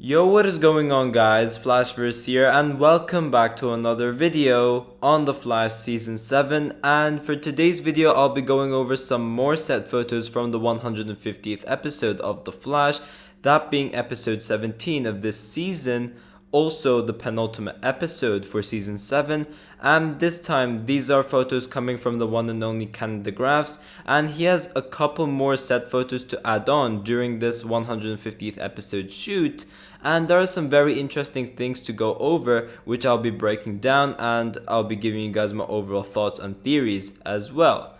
Yo, what is going on guys, Flashverse here and welcome back to another video on The Flash Season 7, and for today's video I'll be going over some more set photos from the 150th episode of The Flash, that being episode 17 of this season, also the penultimate episode for Season 7, and this time these are photos coming from the one and only Canary, and he has a couple more set photos to add on during this 150th episode shoot. And there are some very interesting things to go over, which I'll be breaking down, and I'll be giving you guys my overall thoughts and theories as well.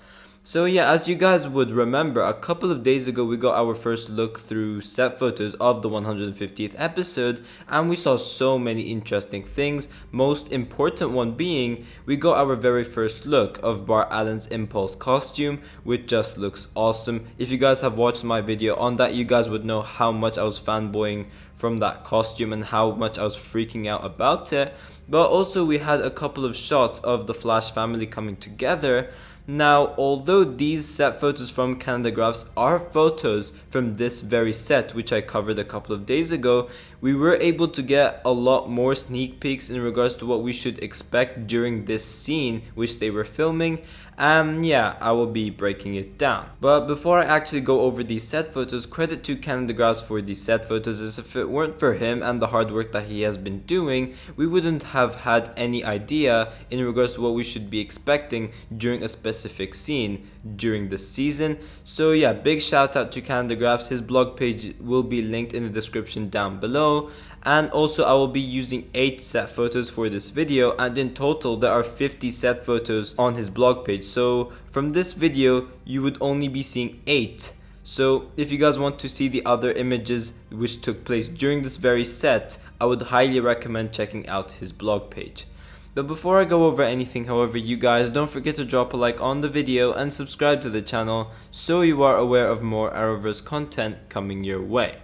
So yeah, as you guys would remember, a couple of days ago we got our first look through set photos of the 150th episode, and we saw so many interesting things, most important one being, we got our very first look of Bart Allen's Impulse costume, which just looks awesome. If you guys have watched my video on that, you guys would know how much I was fanboying from that costume and how much I was freaking out about it. But also we had a couple of shots of the Flash family coming together. Now, although these set photos from Canary are photos from this very set, which I covered a couple of days ago, we were able to get a lot more sneak peeks in regards to what we should expect during this scene which they were filming, and yeah, I will be breaking it down. But before I actually go over these set photos, credit to Canary for these set photos, as if it weren't for him and the hard work that he has been doing, we wouldn't have had any idea in regards to what we should be expecting during a specific scene during the season. So yeah, big shout out to Canary. His blog page will be linked in the description down below, and also I will be using 8 set photos for this video, and in total there are 50 set photos on his blog page. So from this video you would only be seeing 8. So if you guys want to see the other images which took place during this very set, I would highly recommend checking out his blog page. But before I go over anything, however, you guys don't forget to drop a like on the video and subscribe to the channel so you are aware of more Arrowverse content coming your way.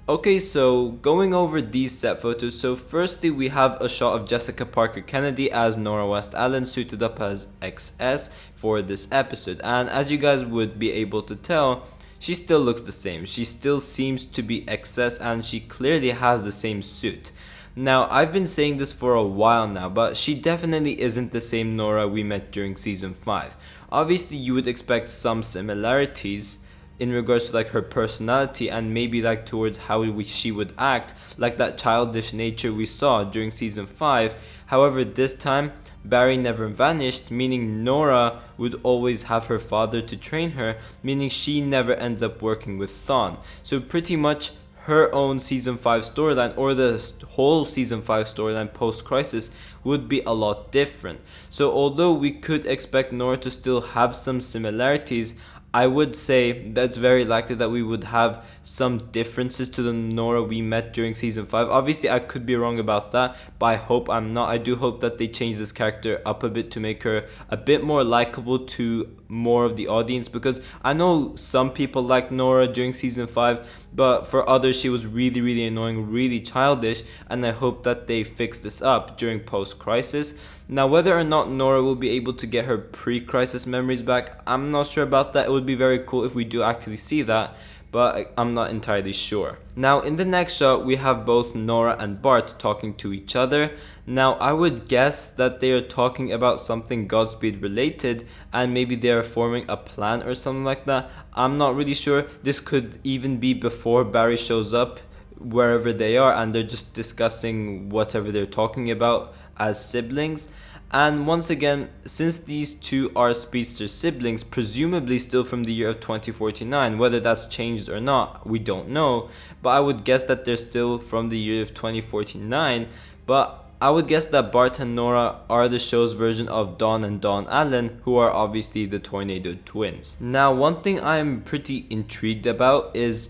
Okay, so going over these set photos, so firstly we have a shot of Jessica Parker Kennedy as Nora West Allen suited up as XS for this episode, and as you guys would be able to tell, she still looks the same. She still seems to be XS and she clearly has the same suit. Now, I've been saying this for a while now, but she definitely isn't the same Nora we met during Season 5. Obviously, you would expect some similarities in regards to like her personality and maybe like towards how she would act, like that childish nature we saw during Season 5. However, this time, Barry never vanished, meaning Nora would always have her father to train her, meaning she never ends up working with Thawne. So pretty much her own Season 5 storyline, or the whole Season 5 storyline post-Crisis, would be a lot different. So although we could expect Nora to still have some similarities, I would say that's very likely that we would have some differences to the Nora we met during Season 5. Obviously, I could be wrong about that, but I hope I'm not. I do hope that they change this character up a bit to make her a bit more likable to more of the audience, because I know some people like Nora during Season 5, but for others she was really annoying, really childish, and I hope that they fix this up during post-Crisis. Now, whether or not Nora will be able to get her pre-Crisis memories back, I'm not sure about that. It would be very cool if we do actually see that, but I'm not entirely sure. Now, in the next shot, we have both Nora and Bart talking to each other. Now, I would guess that they are talking about something Godspeed related, and maybe they are forming a plan or something like that. I'm not really sure. This could even be before Barry shows up wherever they are, and they're just discussing whatever they're talking about as siblings. And once again, since these two are speedster siblings, presumably still from the year of 2049, whether that's changed or not, we don't know, but I would guess that they're still from the year of 2049. But I would guess that Bart and Nora are the show's version of Dawn and Dawn Allen, who are obviously the Tornado twins. Now, one thing I'm pretty intrigued about is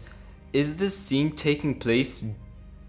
this scene taking place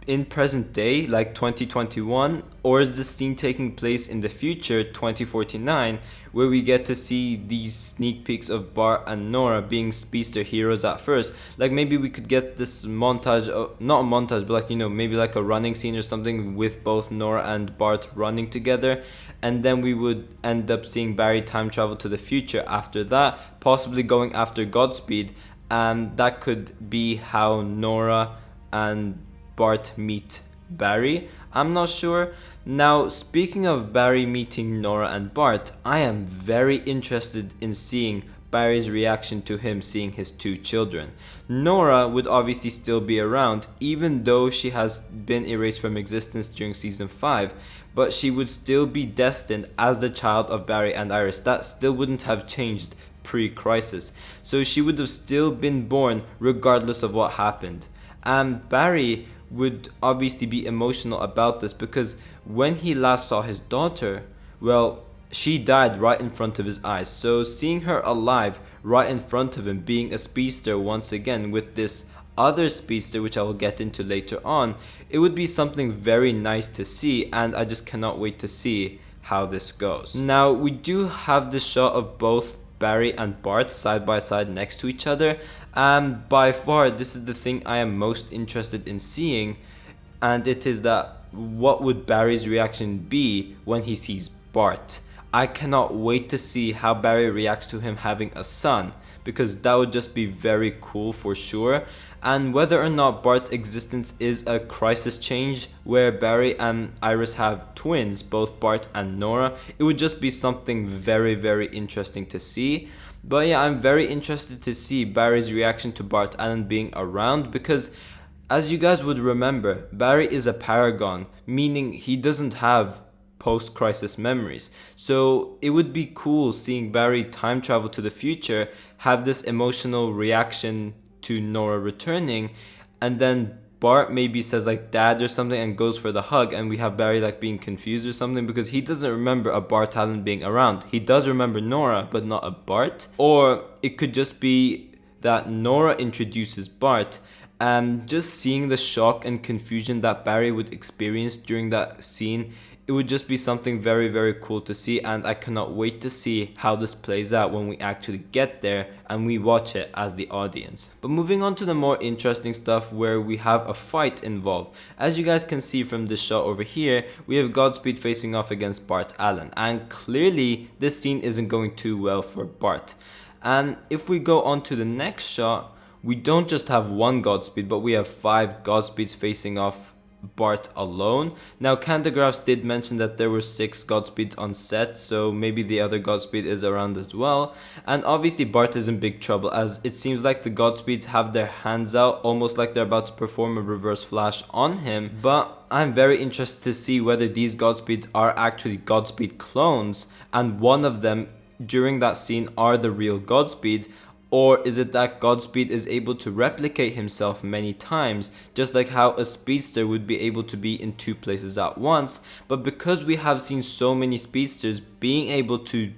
in present day, like 2021, or is this scene taking place in the future, 2049, where we get to see these sneak peeks of Bart and Nora being speedster heroes at first? Like maybe we could get this montage, not a montage, but like, you know, maybe like a running scene or something with both Nora and Bart running together, and then we would end up seeing Barry time travel to the future after that, possibly going after Godspeed, and that could be how Nora and Bart meet Barry? I'm not sure. Now, speaking of Barry meeting Nora and Bart, I am very interested in seeing Barry's reaction to him seeing his two children. Nora would obviously still be around, even though she has been erased from existence during season 5, but she would still be destined as the child of Barry and Iris. That still wouldn't have changed pre-crisis. So she would have still been born regardless of what happened. And Barry would obviously be emotional about this because when he last saw his daughter, well, she died right in front of his eyes. So seeing her alive right in front of him, being a speedster once again with this other speedster, which I will get into later on, it would be something very nice to see, and I just cannot wait to see how this goes. Now, we do have the shot of both Barry and Bart side by side next to each other, and by far this is the thing I am most interested in seeing, and it is that what would Barry's reaction be when he sees Bart? I cannot wait to see how Barry reacts to him having a son, because that would just be very cool for sure. And whether or not Bart's existence is a crisis change where Barry and Iris have twins, both Bart and Nora, it would just be something very, very interesting to see. But yeah, I'm very interested to see Barry's reaction to Bart Allen being around, because as you guys would remember, Barry is a paragon, meaning he doesn't have post-crisis memories. So it would be cool seeing Barry time travel to the future, have this emotional reaction to Nora returning, and then Bart maybe says like dad or something and goes for the hug, and we have Barry like being confused or something because he doesn't remember a Bart Allen being around. He does remember Nora, but not a Bart. Or it could just be that Nora introduces Bart, and just seeing the shock and confusion that Barry would experience during that scene, it would just be something very, very cool to see, and I cannot wait to see how this plays out when we actually get there and we watch it as the audience. But moving on to the more interesting stuff where we have a fight involved. As you guys can see from this shot over here, we have Godspeed facing off against Bart Allen, and clearly this scene isn't going too well for Bart. And if we go on to the next shot, we don't just have one Godspeed, but we have 5 Godspeeds facing off Bart alone. Now, Candygraphs did mention that there were 6 Godspeeds on set, so maybe the other Godspeed is around as well. And obviously Bart is in big trouble, as it seems like the Godspeeds have their hands out, almost like they're about to perform a reverse flash on him. But I'm very interested to see whether these Godspeeds are actually Godspeed clones, and one of them during that scene are the real Godspeed. Or is it that Godspeed is able to replicate himself many times, just like how a speedster would be able to be in 2 places at once? But because we have seen so many speedsters being able to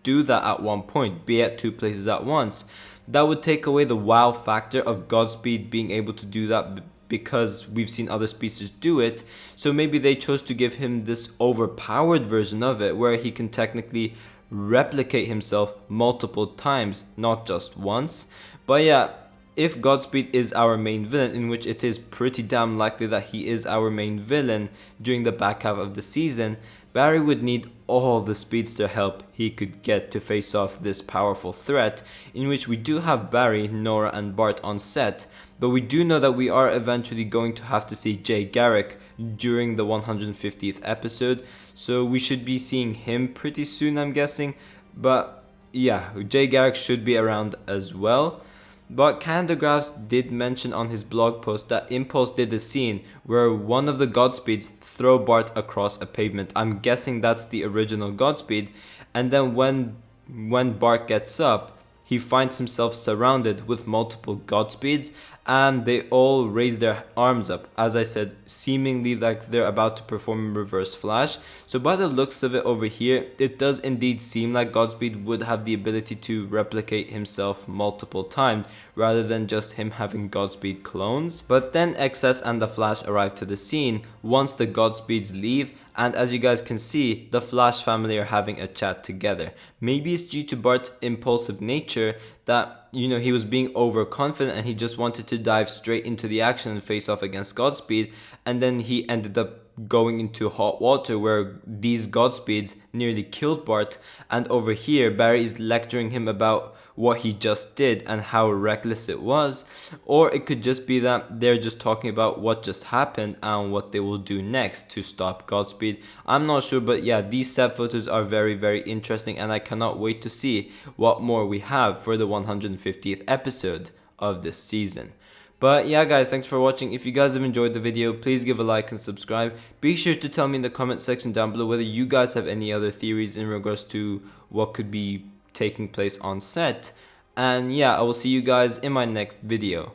do that at one point, be at 2 places at once, that would take away the wow factor of Godspeed being able to do that, because we've seen other speedsters do it. So maybe they chose to give him this overpowered version of it, where he can technically replicate himself multiple times, not just once. But yeah, if Godspeed is our main villain, in which it is pretty damn likely that he is our main villain during the back half of the season, Barry would need all the speedster help he could get to face off this powerful threat, in which we do have Barry, Nora and Bart on set, but we do know that we are eventually going to have to see Jay Garrick during the 150th episode, so we should be seeing him pretty soon, I'm guessing. But yeah, Jay Garrick should be around as well. But Candygraphs did mention on his blog post that Impulse did a scene where one of the Godspeeds throw Bart across a pavement. I'm guessing that's the original Godspeed. And then when Bart gets up, he finds himself surrounded with multiple Godspeeds, and they all raise their arms up, as I said, seemingly like they're about to perform a reverse flash. So by the looks of it over here, it does indeed seem like Godspeed would have the ability to replicate himself multiple times, rather than just him having Godspeed clones. But then XS and the Flash arrive to the scene once the Godspeeds leave, and as you guys can see, the Flash family are having a chat together. Maybe it's due to Bart's impulsive nature that, you know, he was being overconfident and he just wanted to dive straight into the action and face off against Godspeed, and then he ended up going into hot water where these Godspeeds nearly killed Bart. And over here, Barry is lecturing him about what he just did and how reckless it was, or it could just be that they're just talking about what just happened and what they will do next to stop Godspeed. I'm not sure, but yeah, these set photos are very interesting, and I cannot wait to see what more we have for the 150th episode of this season. But yeah guys, thanks for watching. If you guys have enjoyed the video, please give a like and subscribe. Be sure to tell me in the comment section down below whether you guys have any other theories in regards to what could be taking place on set. And yeah, I will see you guys in my next video.